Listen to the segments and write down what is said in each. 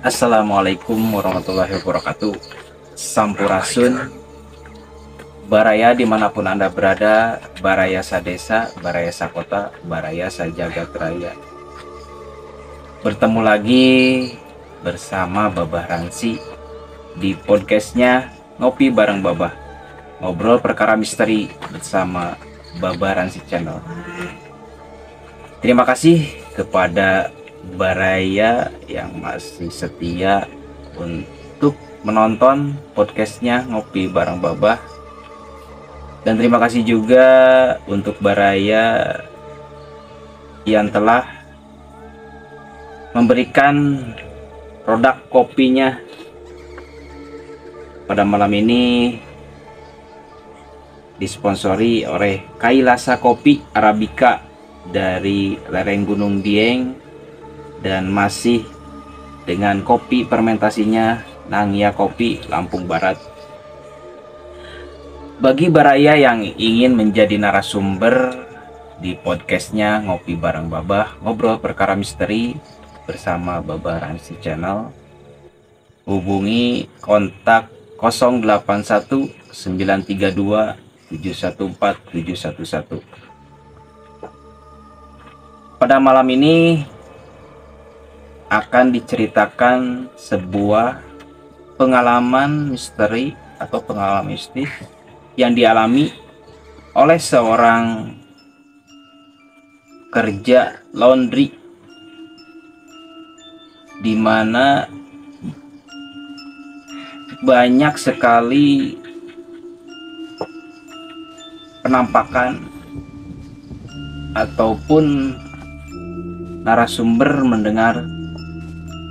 Assalamualaikum warahmatullahi wabarakatuh. Sampurasun, baraya dimanapun Anda berada, baraya sadesa, baraya sakota, baraya sajagat raya. Bertemu lagi bersama Babah Ransi di podcastnya Ngopi Bareng Babah, ngobrol perkara misteri bersama Babah Ransi Channel. Terima kasih kepada baraya yang masih setia untuk menonton podcastnya Ngopi Bareng Babah, dan terima kasih juga untuk baraya yang telah memberikan produk kopinya pada malam ini, disponsori oleh Kailasa Kopi Arabica dari lereng Gunung Dieng, dan masih dengan kopi fermentasinya Nangya Kopi Lampung Barat. Bagi baraya yang ingin menjadi narasumber di podcastnya Ngopi Bareng Babah, ngobrol perkara misteri bersama Babah Ransi Channel, hubungi kontak 081 932 714 711. Pada malam ini akan diceritakan sebuah pengalaman misteri atau pengalaman mistis yang dialami oleh seorang kerja laundry, di mana banyak sekali penampakan ataupun narasumber mendengar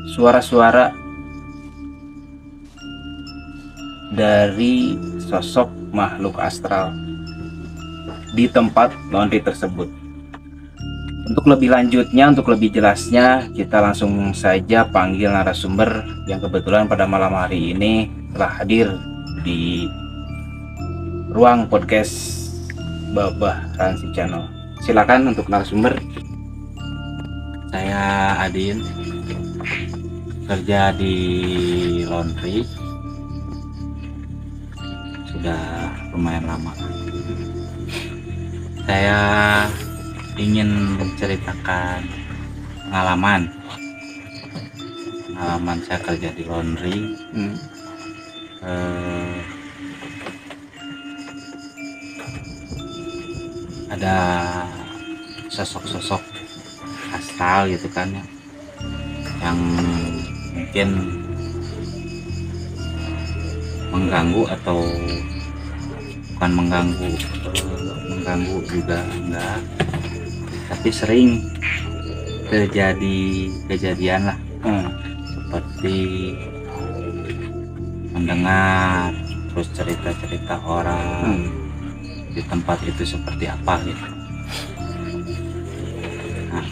suara-suara dari sosok makhluk astral di tempat laundry tersebut. Untuk lebih lanjutnya, untuk lebih jelasnya, kita langsung saja panggil narasumber yang kebetulan pada malam hari ini telah hadir di ruang podcast Babah Ransi Channel. Silakan untuk narasumber. Saya Adin, kerja di laundry sudah lumayan lama. Saya ingin menceritakan pengalaman saya kerja di laundry. Ada sosok-sosok astral gitu kan ya, yang mungkin mengganggu atau bukan mengganggu juga enggak, tapi sering kejadian lah, seperti mendengar terus cerita-cerita orang di tempat itu seperti apa gitu. Nah,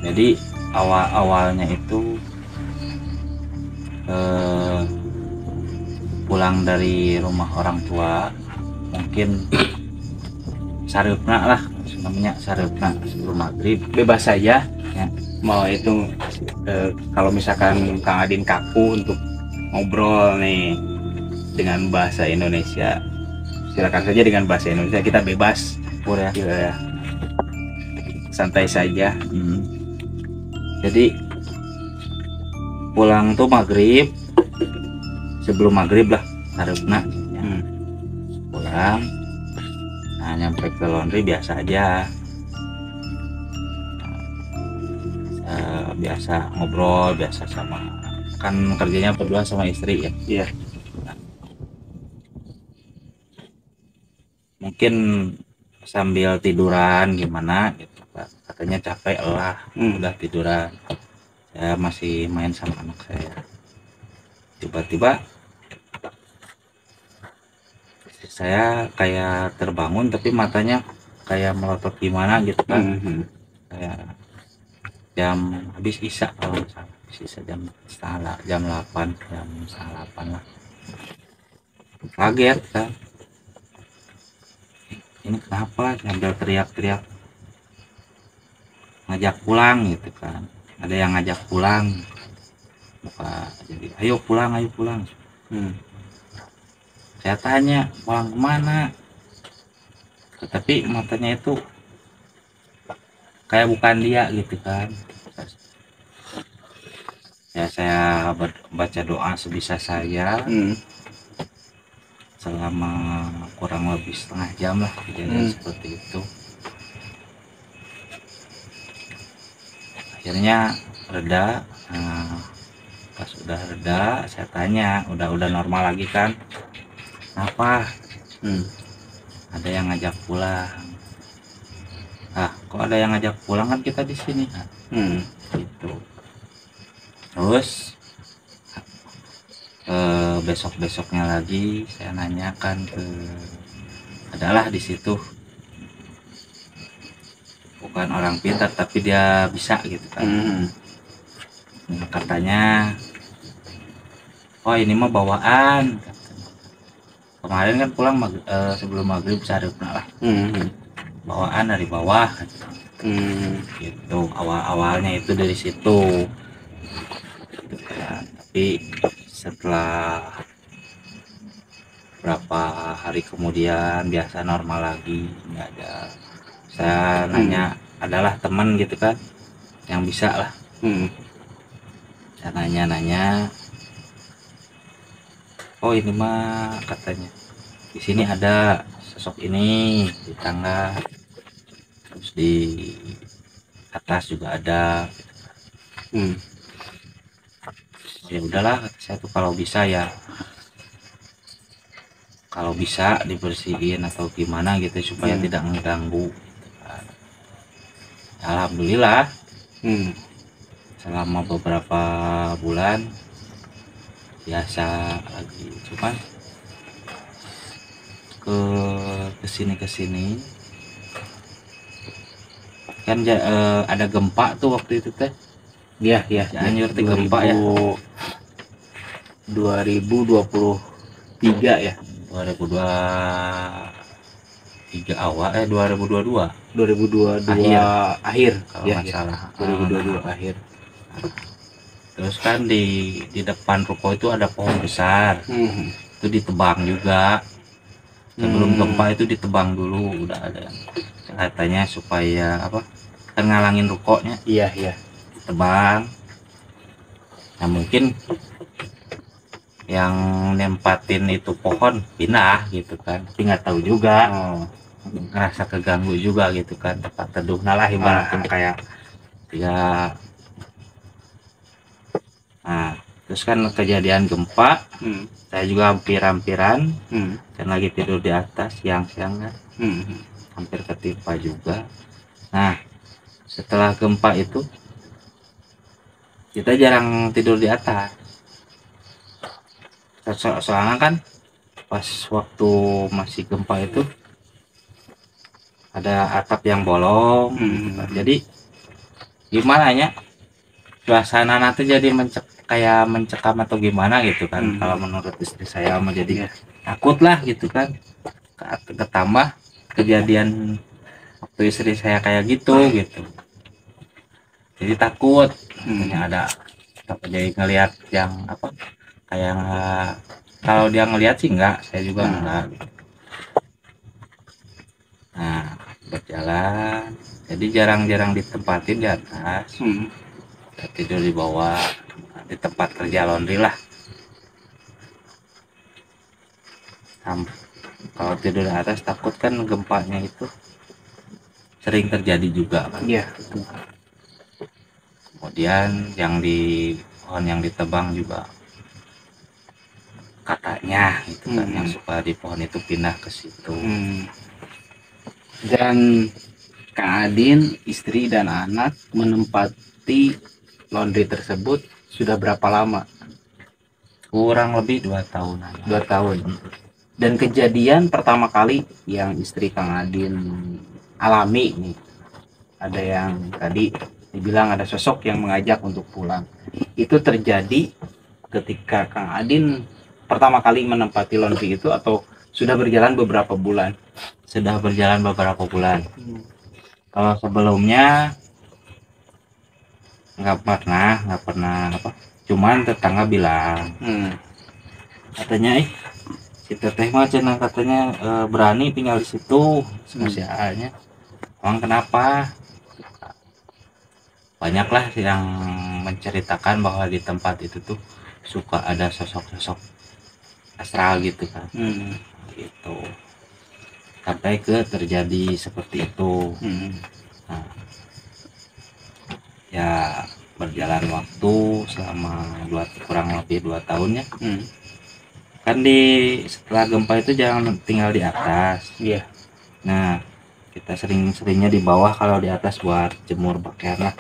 jadi awalnya itu pulang dari rumah orang tua, mungkin sarepna lah, namanya sarepna sebelum maghrib, Bebas saja ya. mau itu kalau misalkan Kang Adin kaku untuk ngobrol nih dengan bahasa Indonesia, silakan saja dengan bahasa Indonesia, kita bebas Boleh ya, santai saja. Jadi pulang tuh maghrib, sebelum maghrib lah sarepna ya. Pulang, nah nyampe ke laundry biasa aja, biasa ngobrol, biasa sama, kan kerjanya berdua sama istri ya. Iya. Mungkin sambil tiduran gimana gitu, katanya capek lah, udah tiduran. Saya masih main sama anak saya, tiba-tiba saya kayak terbangun tapi matanya kayak melotot gimana gitu kan. Kayak habis isya kalau nggak salah, habis isya jam 8 lah. Kaget kan, ini kenapa, sambil teriak-teriak ngajak pulang gitu kan, ada yang ngajak pulang. muka jadi ayo pulang. Hmm. Saya tanya pulang kemana, tapi matanya itu kayak bukan dia gitu kan. Ya saya baca doa sebisa saya selama kurang lebih setengah jam lah kejadian seperti itu. Akhirnya reda. Nah, pas udah reda saya tanya udah normal lagi kan, apa ada yang ngajak pulang. Kok ada yang ngajak pulang, kan kita di sini kan. Gitu. Terus besok-besoknya lagi saya nanyakan ke, adalah di situ bukan orang pintar tapi dia bisa gitu kan. Katanya oh ini mah bawaan. Kemarin kan pulang sebelum maghrib saripna lah. Bawaan dari bawah gitu. Awalnya itu dari situ gitu kan. Tapi setelah berapa hari kemudian biasa normal lagi, nggak ada. Saya nanya adalah teman gitu kan yang bisa lah. Saya nanya oh ini mah katanya di sini ada sosok ini di tangga, terus di atas juga ada. Ya udahlah kata saya tuh, kalau bisa dibersihin atau gimana gitu supaya tidak mengganggu. Alhamdulillah selama beberapa bulan biasa lagi, cuman kesini kan ada gempa tuh waktu itu teh. Iya Cianjur teh gempa ya 2023 ya 2023 awal 2022 akhir kalau ya, nggak salah 2022 akhir. Terus kan di depan ruko itu ada pohon besar, itu ditebang juga. Sebelum gempa itu ditebang dulu, udah ada katanya supaya apa, kan ngalangin rukonya. Iya Ditebang. Nah mungkin yang nempatin itu pohon pindah gitu kan, tapi nggak tahu juga. Ngerasa keganggu juga gitu kan, tempat teduh lah ibaratnya kayak ya. Nah terus kan kejadian gempa, saya juga hampir-hampiran kan lagi tidur di atas siang-siang kan, hampir ketimpa juga. Nah setelah gempa itu kita jarang tidur di atas, soalnya kan pas waktu masih gempa itu ada atap yang bolong gitu kan. Jadi gimana ya, suasana nanti jadi kayak mencekam atau gimana gitu kan. Kalau menurut istri saya mah jadi takut lah gitu kan. Ketambah kejadian waktu istri saya kayak gitu. Jadi takut, ada jadi ngelihat yang apa kayak kalau dia ngelihat sih enggak, saya juga enggak gitu. Nah berjalan, jadi jarang-jarang ditempatin di atas, tidur di bawah di tempat kerja laundry lah. Kalau tidur di atas takut kan gempanya itu sering terjadi juga kan. Kemudian yang di pohon yang ditebang juga katanya itu kan yang suka di pohon itu pindah ke situ. Dan Kang Adin, istri dan anak menempati laundry tersebut sudah berapa lama? Kurang lebih 2 tahun. 2 tahun. Dan kejadian pertama kali yang istri Kang Adin alami nih, ada yang tadi dibilang ada sosok yang mengajak untuk pulang. Itu terjadi ketika Kang Adin pertama kali menempati laundry itu atau sudah berjalan beberapa bulan? Sudah berjalan beberapa bulan. Kalau sebelumnya nggak pernah apa Cuman tetangga bilang katanya si teteh mah cenah katanya berani tinggal di situ sama si A-nya. Emang kenapa? Banyaklah yang menceritakan bahwa di tempat itu tuh suka ada sosok-sosok astral gitu kan. Gitu. Sampai ke terjadi seperti itu. Nah, ya berjalan waktu selama kurang lebih 2 tahun ya. Kan setelah gempa itu jangan tinggal di atas. Iya. Nah, kita sering-seringnya di bawah kalau di atas buat jemur pakaian lah.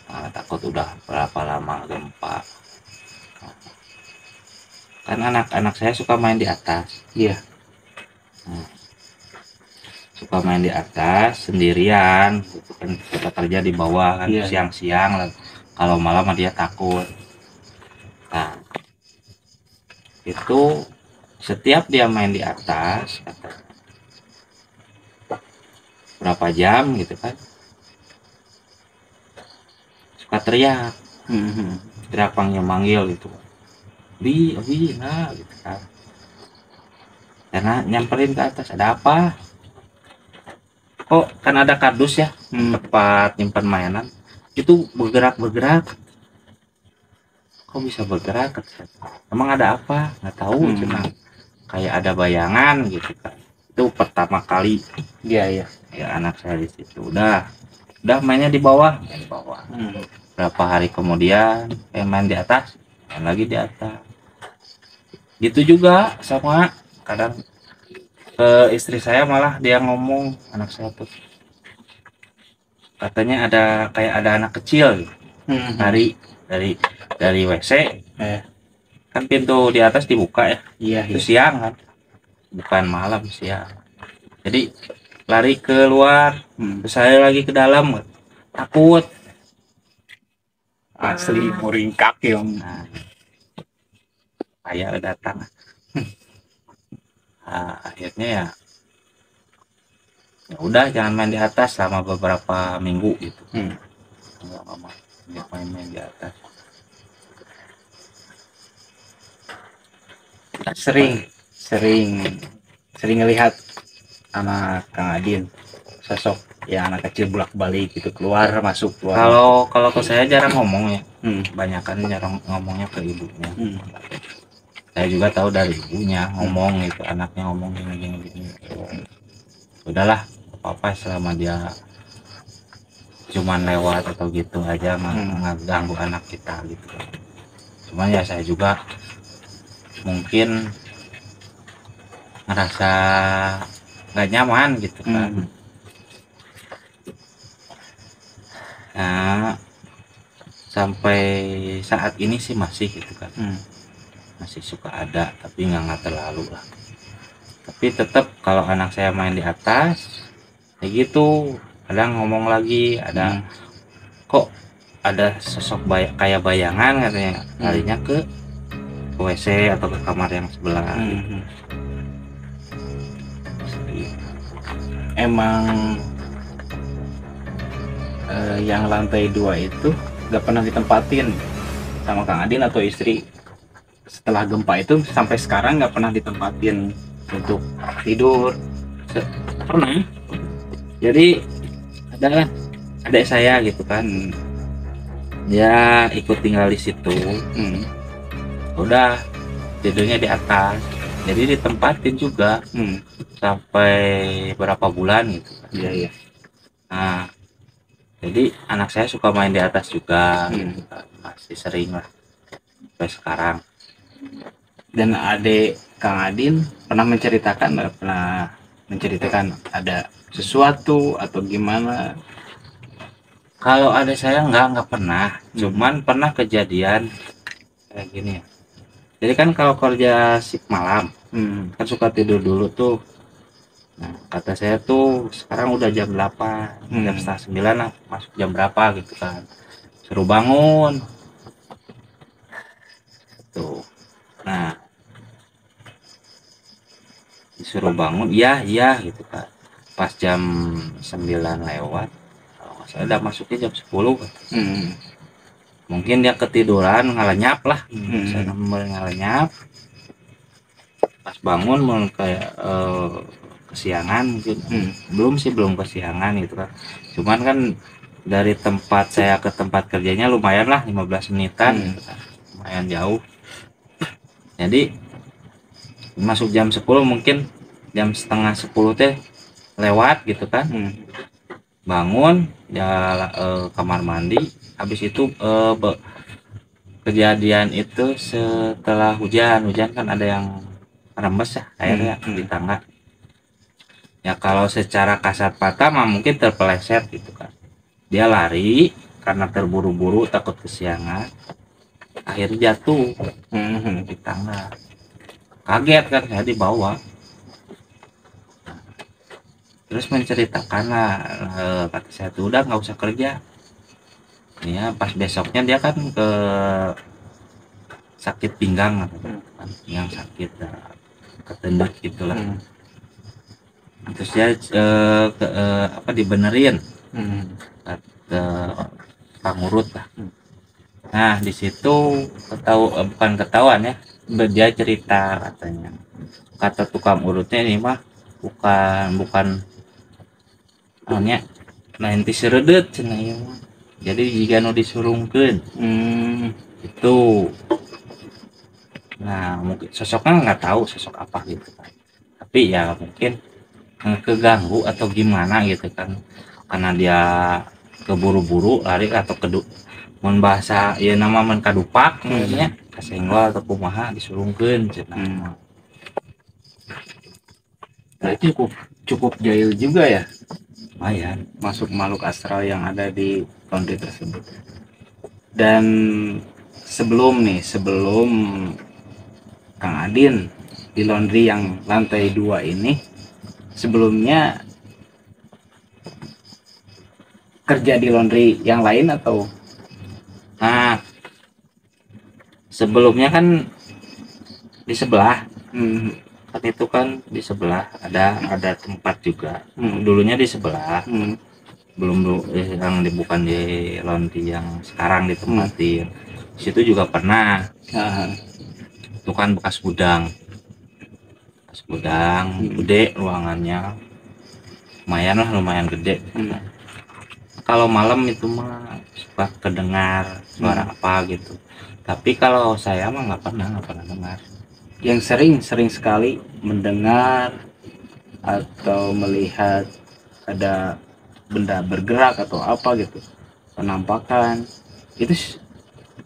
Nah, takut udah berapa lama gempa. Kan anak-anak saya suka main di atas. Iya. Suka main di atas sendirian gitu kan, kita kerja di bawah kan. Iya. Siang-siang lah, kalau malam dia takut. Nah, itu setiap dia main di atas berapa jam gitu kan, suka teriak, teriak panggil gitu, bi nah gitu kan, karena nyamperin ke atas. Ada apa? Oh, kan ada kardus ya, tempat nyimpan mainan itu bergerak. Kok bisa bergerak? Emang ada apa? Nggak tahu, cuma kayak ada bayangan gitu kan. Itu pertama kali. Iya. Ya anak saya di situ udah mainnya di bawah. Berapa hari kemudian main di atas, main lagi di atas. Gitu juga sama kadang istri saya malah dia ngomong, anak saya tuh katanya kayak ada anak kecil gitu. dari WC. Kan pintu di atas dibuka ya. Iya. Itu siang kan, bukan malam, siang. Jadi lari keluar, saya lagi ke dalam, takut. Asli muringkak ya. Nah, ayah datang. Akhirnya ya udah jangan main di atas selama beberapa minggu gitu. Nggak main di atas. Sering ngelihat anak Kang Adin sosok ya anak kecil bolak-balik gitu, keluar masuk keluar. Kalau ke saya jarang ngomong ya. Banyakan jarang ngomongnya ke ibunya. Saya juga tahu dari ibunya ngomong gitu, anaknya ngomong gini. Udahlah, apa selama dia cuman lewat atau gitu aja, nggak ganggu anak kita gitu. Cuman ya saya juga mungkin ngerasa nggak nyaman gitu kan. Nah, sampai saat ini sih masih gitu kan. Masih suka ada, tapi nggak terlalu lah. Tapi tetap kalau anak saya main di atas kayak gitu, kadang ngomong lagi, ada kok ada sosok kayak bayangan katanya, larinya ke WC atau ke kamar yang sebelah. Emang yang lantai 2 itu nggak pernah ditempatin sama Kang Adin atau istri. Setelah gempa itu sampai sekarang nggak pernah ditempatin untuk tidur. Pernah. Jadi ada adik saya gitu kan, dia ikut tinggal di situ. Udah tidurnya di atas, jadi ditempatin juga sampai berapa bulan gitu kan. Iya. Nah, jadi anak saya suka main di atas juga gitu kan. Masih sering lah sampai sekarang. Dan adik Kang Adin pernah menceritakan ada sesuatu atau gimana? Kalau adik saya nggak pernah, cuman pernah kejadian kayak gini ya. Jadi kan kalau kerja shift malam, kan suka tidur dulu tuh. Nah, kata saya tuh sekarang udah jam 8, jam setengah 9 lah, masuk jam berapa gitu kan. Suruh bangun. Tuh. Nah, disuruh bangun, iya gitu kan. Pas jam 9 lewat, kalau nggak salah udah masuknya jam 10 kan. mungkin dia ketiduran ngalenyap lah, saya ngalenyap, pas bangun mau kayak kesiangan mungkin, belum kesiangan gitu kan, cuman kan dari tempat saya ke tempat kerjanya lumayan lah 15 menitan gitu kan. Lumayan jauh, jadi masuk jam 10 mungkin jam setengah 10 teh lewat gitu kan. Bangun ya, kamar mandi, habis itu kejadian itu setelah hujan kan ada yang rembes ya airnya di tangga ya. Kalau secara kasat mata mah mungkin terpeleset gitu kan, dia lari karena terburu-buru takut kesiangan, akhirnya jatuh di tangga. Kaget kan saya di bawah, terus menceritakan lah, kata saya tuh udah nggak usah kerja ya. Pas besoknya dia kan ke sakit pinggang yang sakit ketendek gitulah. Terus dia dibenerin ke pengurut lah. Nah di situ bukan ketahuan ya, dia cerita katanya, kata tukang urutnya ini mah bukan hanya nanti seredet cenah ieu mah, jadi jika nu disurungkeun itu. Nah mungkin sosoknya nggak tahu sosok apa gitu kan, tapi ya mungkin keganggu atau gimana gitu kan, karena dia keburu-buru lari atau mun bahasa ya nama men kadupak namanya kasenggol atau kumaha disurungkeun cenah. Nah, cukup jahil juga ya, Lumayan masuk makhluk astral yang ada di laundry tersebut. Dan sebelum Kang Adin di laundry yang lantai 2 ini, sebelumnya kerja di laundry yang lain atau? Nah sebelumnya kan di sebelah kan, itu kan di sebelah ada tempat juga. Dulunya di sebelah, belum yang bukan di laundry yang sekarang ditempatin. Situ juga pernah. Itu kan bekas gudang gede, ruangannya lumayan gede. Kalau malam itu mah suka kedengar suara apa gitu, tapi kalau saya mah nggak pernah dengar. Yang sering sekali mendengar atau melihat ada benda bergerak atau apa gitu, penampakan itu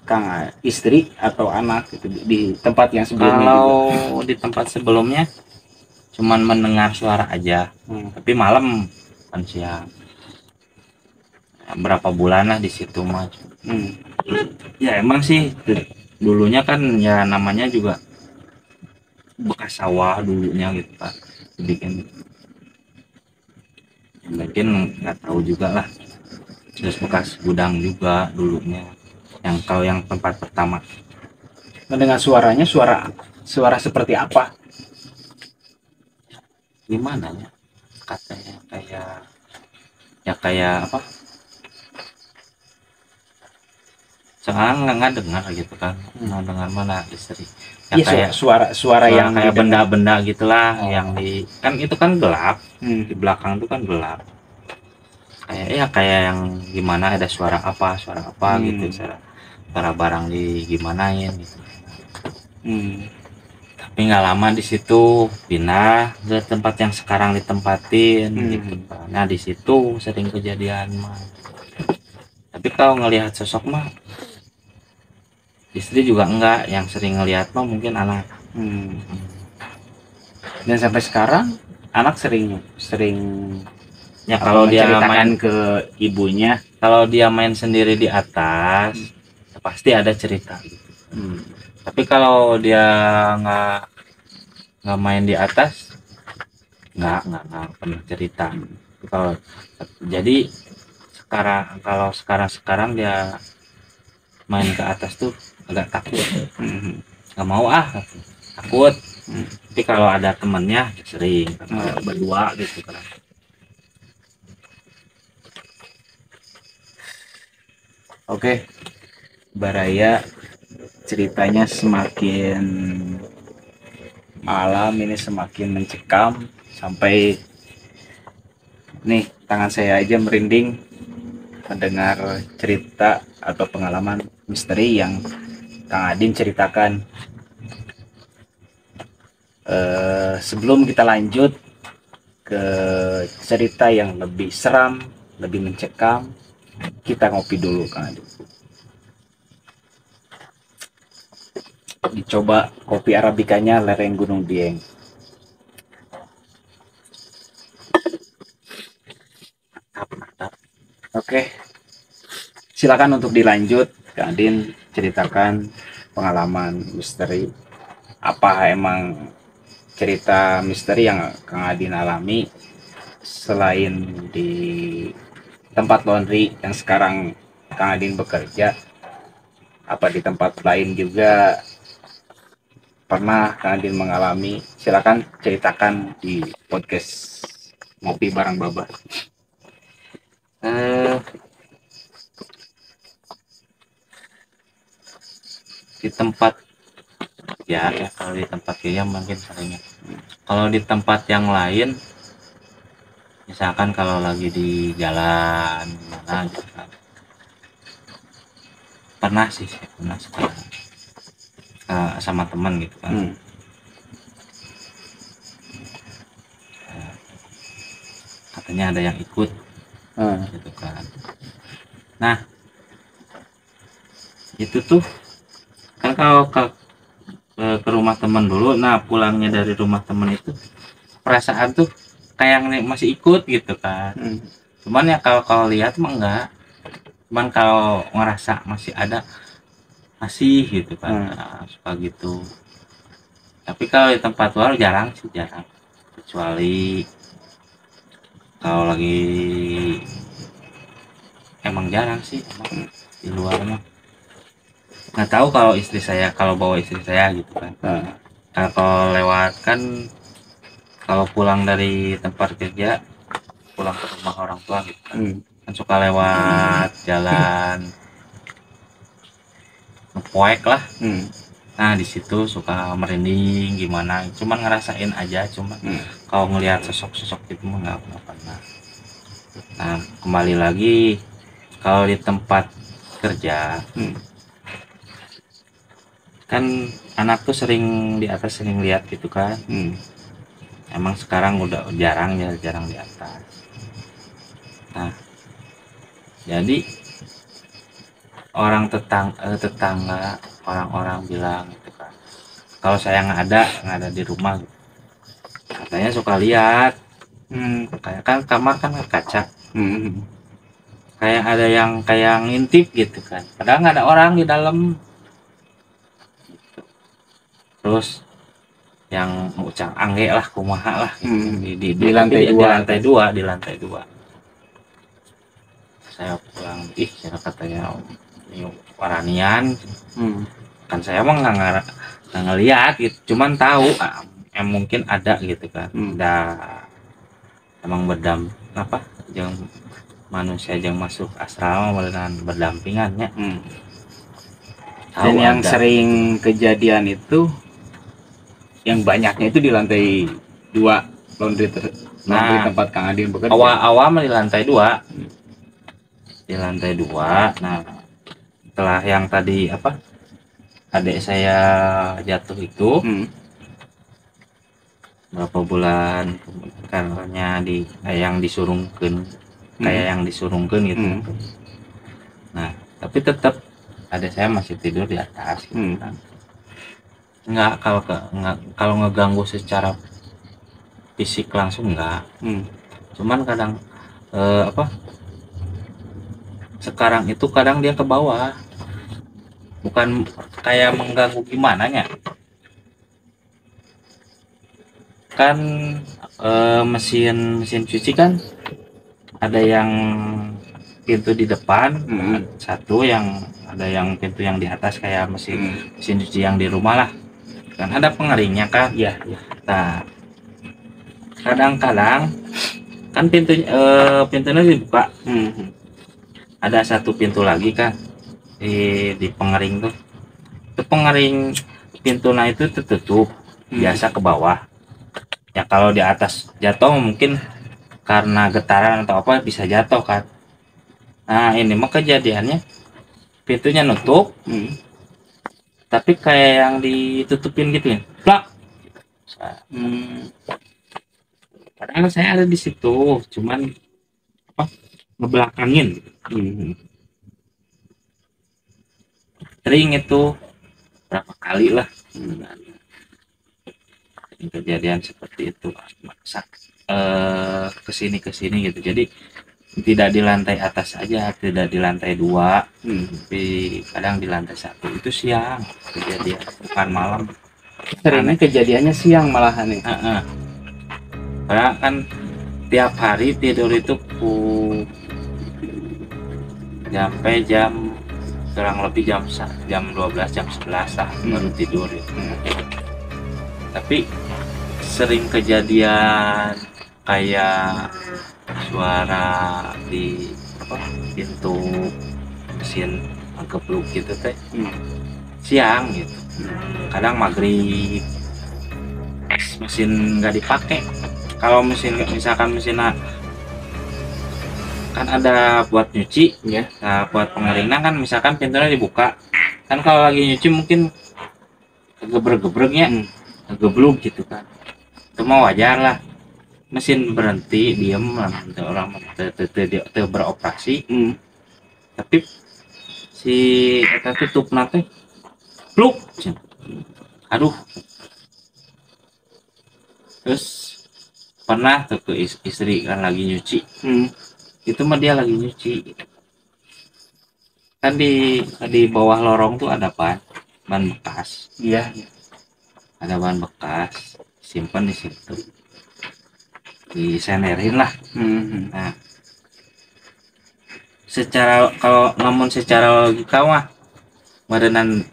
Kang istri atau anak gitu di tempat yang sebelumnya? Kalau juga di tempat sebelumnya cuman mendengar suara aja, tapi malam kan siang. Berapa bulan lah di situ mah. Ya emang sih dulunya kan ya namanya juga bekas sawah dulunya gitu Pak, bikin mungkin nggak tahu juga lah. Terus bekas gudang juga dulunya, yang kalau yang tempat pertama. mendengar suaranya, suara seperti apa? Gimana ya katanya, kayak apa, sekarang nggak dengar gitu kan, nggak dengar mana istri ya, Ya, kayak suara yang kayak didengar. benda-benda gitulah. Yang di kan itu kan gelap, di belakang itu kan gelap, kayak yang gimana ada suara apa gitu, suara barang di gimanain gitu. Tapi nggak lama di situ pindah ke tempat yang sekarang ditempatin gitu. Nah di situ sering kejadian mah, tapi kalau ngelihat sosok mah istri juga enggak, yang sering ngelihat mah mungkin anak. Dan sampai sekarang anak sering Ya kalau dia main ke ibunya, kalau dia main sendiri di atas pasti ada cerita gitu. Tapi kalau dia nggak main di atas nggak pernah cerita. Kalau jadi sekarang dia main ke atas tuh agak takut, nggak mau takut. Tapi kalau ada temennya sering berdua gitu kan. Oke. Baraya ceritanya semakin malam ini semakin mencekam sampai nih tangan saya aja merinding mendengar cerita atau pengalaman misteri yang Kang Adin ceritakan. Sebelum kita lanjut ke cerita yang lebih seram, lebih mencekam, kita ngopi dulu Kang Adin. Dicoba kopi arabikanya lereng Gunung Dieng. Oke, silakan untuk dilanjut, Kak Adin ceritakan pengalaman misteri. Apa emang cerita misteri yang Kang Adin alami selain di tempat laundry yang sekarang Kang Adin bekerja? Apa di tempat lain juga pernah Kang Adin mengalami? Silakan ceritakan di podcast Ngopi Bareng Baba. Di tempat ya kalau di tempat kerja mungkin seringnya. Kalau di tempat yang lain, misalkan kalau lagi di jalan mana gitu kan, pernah sih saya pernah sekarang sama teman gitu kan. Katanya ada yang ikut gitu kan. Nah itu tuh kan kalau ke rumah teman dulu, nah pulangnya dari rumah teman itu perasaan tuh kayak masih ikut gitu kan. Cuman ya kalau lihat mah enggak, cuman kalau ngerasa masih ada, masih gitu kan. Nah, suka gitu. Tapi kalau di tempat luar jarang sih, jarang, kecuali kalau lagi emang jarang sih emang di luar mah. Nggak tahu kalau istri saya, kalau bawa istri saya gitu kan. Kalau lewat kan, kalau pulang dari tempat kerja pulang ke rumah orang tua gitu kan, kan suka lewat jalan ngepoek lah. Nah di situ suka merinding gimana, cuman ngerasain aja, cuman kalau ngelihat sosok-sosok itu mah nggak pernah. Nah kembali lagi kalau di tempat kerja, kan anak tuh sering di atas sering lihat gitu kan. Emang sekarang udah jarang ya, jarang di atas. Nah jadi orang tetangga orang-orang bilang gitu kan, kalau saya nggak ada di rumah, katanya suka lihat. Kayak kan kamar kan kaca, kayak ada yang kayak ngintip gitu kan, padahal nggak ada orang di dalam. Terus yang ucang angge lah, kumaha lah gitu. Di lantai dua, di lantai dua. Saya pulang, saya katanya ini waranian. Kan saya emang nggak ngeliat gitu, cuman tahu mungkin ada gitu kan. Emang apa yang manusia yang masuk asrama dengan berdampingannya. Dan yang ada. Sering kejadian itu yang banyaknya itu di lantai 2 laundry tempat Kang Adin bekerja. Awal di lantai 2. Di lantai 2. Nah setelah yang tadi apa, adik saya jatuh itu, berapa bulan karena yang disurungkan, kayak yang disurungkan gitu. Nah tapi tetap adik saya masih tidur di atas gitu kan. Enggak, kalau ngeganggu secara fisik langsung enggak. Cuman kadang sekarang itu kadang dia ke bawah, bukan kayak mengganggu gimana nya kan. Mesin cuci kan ada yang pintu di depan, satu yang ada yang pintu yang di atas kayak mesin cuci yang di rumah lah kan, ada pengeringnya kan. Nah kadang-kadang kan pintunya dibuka, ada satu pintu lagi kan, di pengering tuh, itu pengering pintunya itu tertutup biasa ke bawah ya, kalau di atas jatuh mungkin karena getaran atau apa bisa jatuh kan. Nah ini mah kejadiannya pintunya nutup, tapi kayak yang ditutupin gitu ya, plak. Padahal saya ada di situ, cuman apa ngebelakangin. Sering itu berapa kali lah kejadian seperti itu, kesini gitu. Jadi tidak di lantai atas saja, tidak di lantai 2, tapi kadang di lantai 1. Itu siang kejadian, bukan malam. Seringnya kejadiannya siang malahan nih. Karena kan tiap hari tidur itu sampai jam kurang lebih jam 12 jam 11 lah baru tidur ya. Tapi sering kejadian kayak suara di pintu mesin ngegebluk gitu teh siang gitu. Kadang maghrib mesin nggak dipakai. Kalau mesin misalkan mesinnya kan ada buat nyuci ya, nah, buat pengeringan kan misalkan pintunya dibuka kan, kalau lagi nyuci mungkin gebrek-gebreknya gebluk gitu kan, itu mah wajar lah. Mesin berhenti diem lah, orang beroperasi, tapi si eta tutup nanti pluk, aduh. Terus pernah tuh ke istri kan lagi nyuci, itu mah dia lagi nyuci kan, di bawah lorong tuh ada ban bekas, iya, ada ban bekas simpan di situ, disenerin lah. Nah namun secara logika mah badan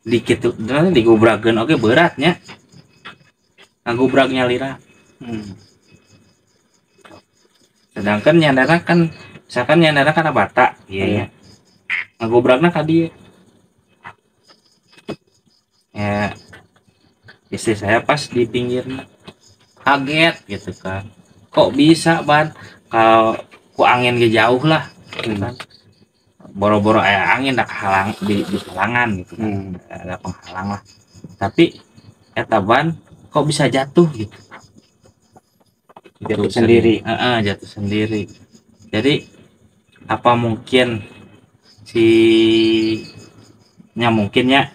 dikit tuh digubrakeun oke beratnya, ngagubraknya lira. Sedangkan nyandara kan misalkan nyandara kan bata iya ngagubrakna ka dieu ya. Istri saya pas di pinggirnya kaget gitu kan, kok bisa ban, kalau ku angin ge jauh lah gitu kan, boro-boro angin dah kehalang di halangan gitu kan, ada penghalang lah, tapi eta ban kok bisa jatuh gitu, jatuh sendiri. Jatuh sendiri. Jadi apa mungkin mungkinnya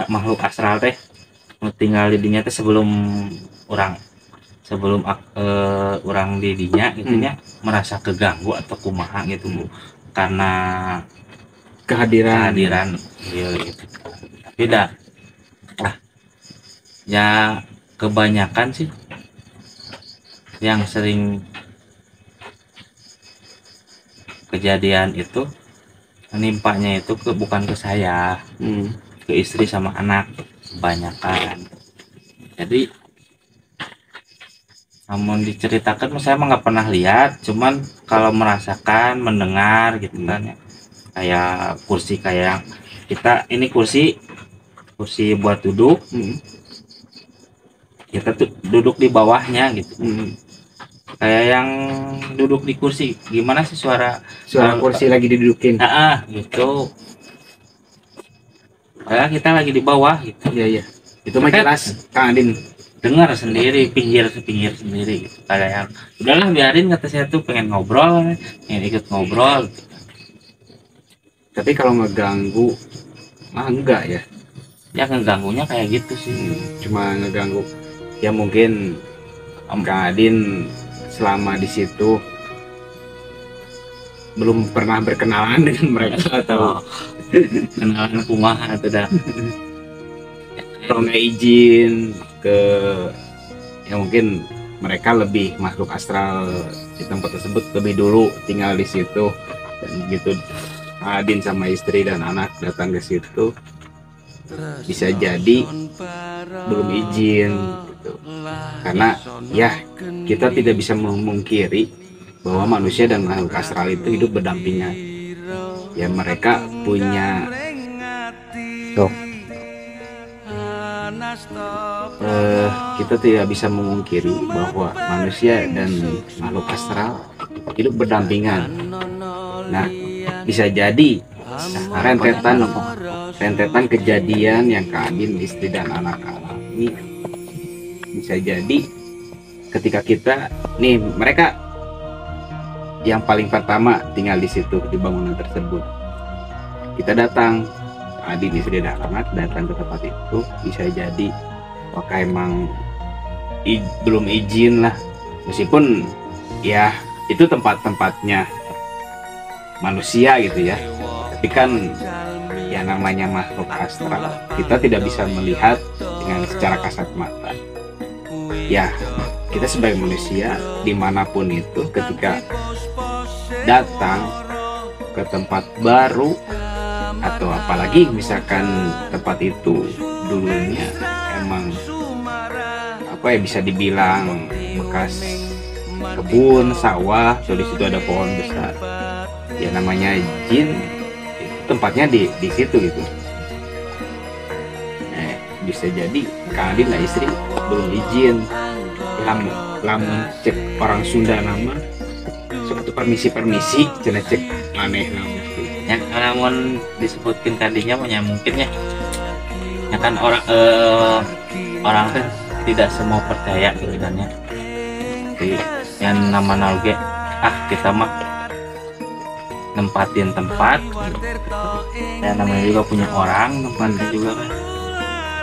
makhluk astral teh tinggal di dinya teh sebelum orang di dinya gitunya merasa keganggu atau kumaha gitu karena kehadiran gitu. Tapi ya kebanyakan sih yang sering kejadian itu menimpanya itu bukan ke saya, ke istri sama anak kebanyakan. Jadi namun diceritakan saya mah nggak pernah lihat, cuman kalau merasakan mendengar gitu kan ya, kayak kursi, kayak kita ini kursi buat duduk, kita tuh duduk di bawahnya gitu, kayak yang duduk di kursi, gimana sih suara kursi lagi didudukin, gitu, kayak kita lagi di bawah gitu. Iya itu mah jelas Kang Adin dengar sendiri, pinggir sendiri gitu. Kayak yang udahlah biarin, kata saya tuh pengen ngobrol, pengen ikut ngobrol gitu. Tapi kalau ngeganggu mah enggak ya, ngeganggunya kayak gitu sih, cuma ngeganggu ya. Mungkin Kang Adin selama di situ belum pernah berkenalan dengan mereka atau kenalan kumaha atau dah kalau nggak izin ke, ya mungkin mereka lebih makhluk astral di tempat tersebut lebih dulu tinggal di situ, dan gitu Adin sama istri dan anak datang ke situ bisa jadi belum izin gitu. Karena ya kita tidak bisa memungkiri bahwa manusia dan makhluk astral itu hidup berdampingan. ya mereka punya dok. Kita tidak bisa memungkiri bahwa manusia dan makhluk astral hidup berdampingan. Nah, bisa jadi rentetan kejadian yang Kak Adin, istri dan anak alami, bisa jadi ketika kita nih, mereka yang paling pertama tinggal di situ, di bangunan tersebut. Kita datang, Adin, istri dan anak datang ke tempat itu, bisa jadi apakah emang belum izin lah, meskipun ya itu tempat-tempatnya manusia gitu ya, tapi kan ya namanya makhluk astral, kita tidak bisa melihat dengan secara kasat mata. Ya, kita sebagai manusia dimanapun itu, ketika datang ke tempat baru, atau apalagi misalkan tempat itu dulunya emang apa ya, bisa dibilang bekas kebun sawah, so di situ ada pohon besar, ya namanya jin, tempatnya di situ gitu. Bisa jadi Kak Adin lah istri belum izin, lamun cek orang Sunda nama suatu permisi cina cek aneh nama yang namun disebutkan tadinya mungkin ya kan orang kan tidak semua percaya gitu kan ya. Jadi yang nama nalge kita mah nempatin tempat dan namanya juga punya orang nempatin juga kan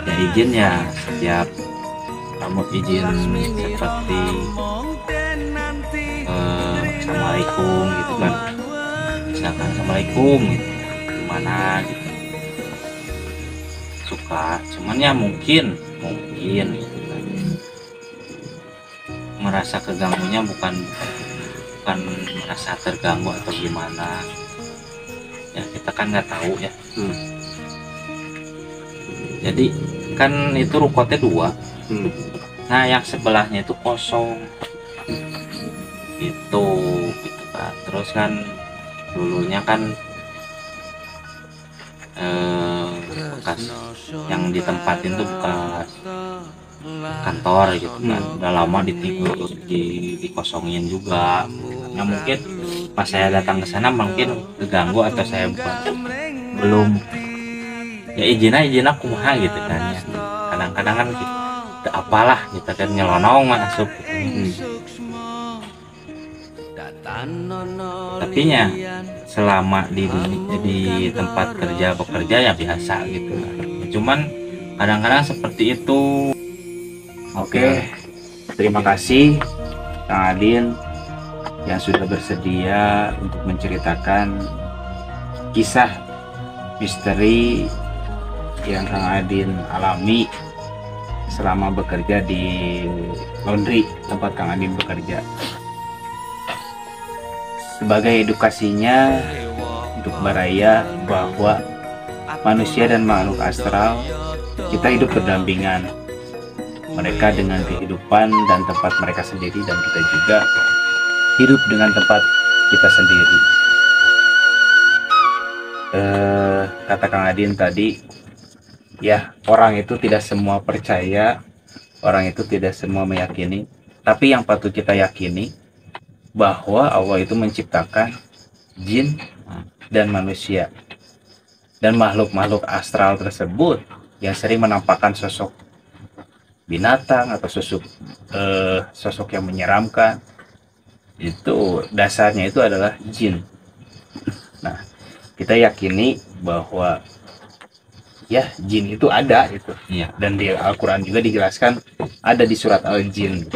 ya, izin ya setiap kamu izin seperti assalamualaikum gitu kan, misalkan assalamualaikum gitu, gimana gitu suka, cuman ya mungkin gitu kan, merasa keganggunya bukan merasa terganggu atau gimana ya, kita kan nggak tahu ya. Jadi kan itu rukotnya 2, nah yang sebelahnya itu kosong gitu kan. Terus kan dulunya kan bekas yang ditempatin tuh bekas kantor gitu kan, udah lama dikosongin juga. Nah mungkin pas saya datang ke sana mungkin keganggu atau saya belum ya izin aku mah gitu kan ya. Kadang-kadang kan kita apalah kita kan nyelonong masuk gitu. Tapi ya selama di tempat bekerja ya biasa gitu. Cuman kadang-kadang seperti itu. Oke, terima kasih Kang Adin yang sudah bersedia untuk menceritakan kisah misteri yang Kang Adin alami selama bekerja di laundry tempat Kang Adin bekerja. Sebagai edukasinya untuk baraya bahwa manusia dan makhluk astral kita hidup berdampingan, mereka dengan kehidupan dan tempat mereka sendiri, dan kita juga hidup dengan tempat kita sendiri. Kata Kang Adin tadi ya, orang itu tidak semua percaya, orang itu tidak semua meyakini, tapi yang patut kita yakini bahwa Allah itu menciptakan jin dan manusia, dan makhluk-makhluk astral tersebut yang sering menampakkan sosok binatang atau sosok yang menyeramkan, itu dasarnya itu adalah jin. Nah, kita yakini bahwa ya jin itu ada gitu ya, dan di Al-Quran juga dijelaskan ada di surat Al-Jin.